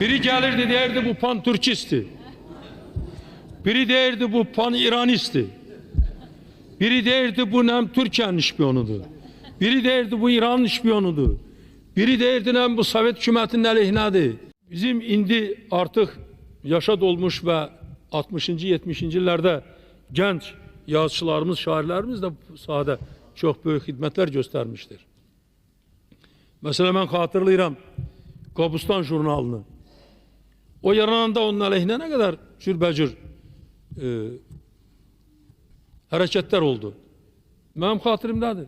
Biri gelirdi derdi bu pan Türkisti. Biri derdi bu pan İranisti. Biri derdi bu nem Türkiye'nin işpiyonudur. Biri derdi bu İran'ın işpiyonudur. Biri derdi nem bu Sovet hükümetinin aleyhinedir. Bizim indi artık yaşa dolmuş ve 60. 70. yıllarda genç yazıcılarımız, şairlerimiz de bu sahada çok büyük hizmetler göstermiştir. Mesela ben hatırlayıram Qobustan jurnalını. O yarananda onun aleyhine ne kadar cürbəcür hareketler oldu. Benim hatırımdadır.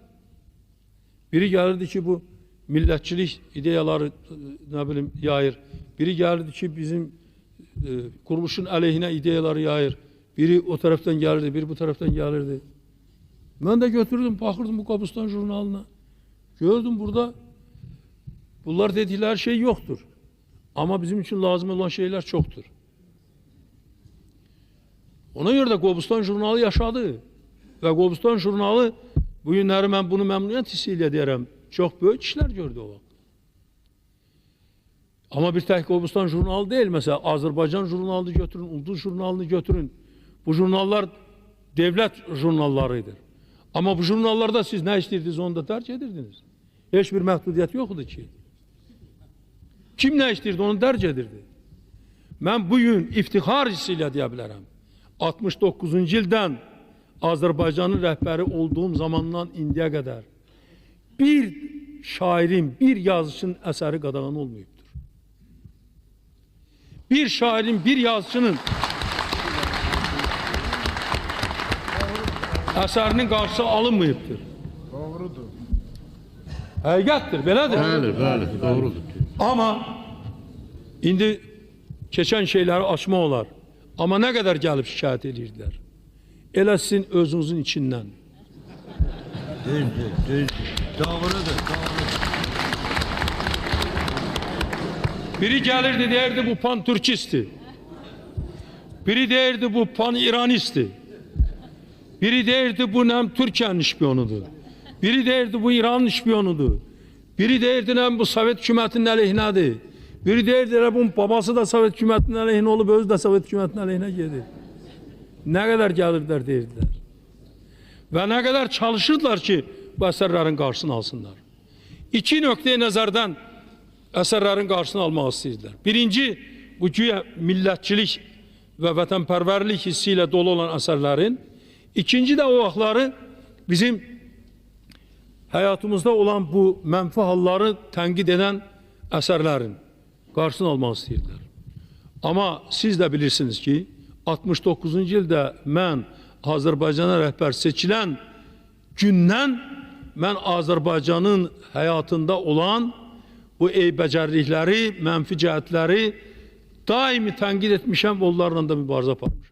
Biri gelirdi ki bu milletçilik ideyaları ne bileyim yayır. Biri gelirdi ki bizim kuruluşun aleyhine ideyaları yayır. Biri o taraftan gelirdi, biri bu taraftan gelirdi. Ben de götürdüm, bakırdım bu Qobustan jurnalına. Gördüm burada bunlar dediler şey yoktur. Ama bizim için lazım olan şeyler çoktur. Ona göre de Qobustan jurnalı yaşadı. Ve Qobustan jurnalı bu günləri ben bunu memnuniyet hissiyle derim. Çok büyük işler gördü o vakit. Ama bir tek Qobustan jurnalı değil. Mesela Azerbaycan jurnalını götürün, Ulduz jurnalını götürün. Bu jurnallar devlet jurnallarıdır. Ama bu jurnallarda siz ne istirdiniz onu da tercih edirdiniz. Hiçbir mehdudiyet yoktu ki. Kim ne istirdi onu tercih edirdi. Ben bugün iftihar hissiyle diyebilirim. 69. yıldan Azerbaycan'ın rehberi olduğum zamandan indiye kadar bir şairin, bir yazıcının eseri qadağan olmayıptır. Bir şairin, bir yazıcının eserinin karşısı alınmayıptır. Doğrudur. Həqiqətdir, belədir. Bəli, doğrudur. Ama indi keçən şeyləri açma olar. Ama ne kadar gelip şikayet edirlər. Elə sizin özünüzün içindən. Düzdür. Doğrudur. Biri gelirdi derdi bu pan Türkisti. Biri derdi bu pan İranisti. Biri derdi bu nem Türkiye'nin işpiyonudur. Biri derdi bu İran'ın işpiyonudur. Biri derdi nem bu Sovet hükümetinin aleyhinedir. Biri derdi bunun babası da Sovet hükümetinin aleyhine olup özü de Sovet hükümetinin aleyhine gelir. Ne kadar gelirler derdiler. Ve ne kadar çalışırdılar ki bu eserlerin karşısını alsınlar. İki noktaya nazardan eserlerin karşısını almak istediler. Birinci, bu güya milletçilik ve vatanperverlik hissiyle dolu olan eserlerin. İkinci de o vaxtları bizim hayatımızda olan bu menfi halları tenkit eden eserlerin karşısını almak istediler. Ama siz de bilirsiniz ki 69. yılda ben Azerbaycan'a rehber seçilen günden ben Azerbaycan'ın hayatında olan bu eybəcərlikləri, menfi cəhətləri daimi tənkit etmişəm, onlarla da mübarizə aparmışam.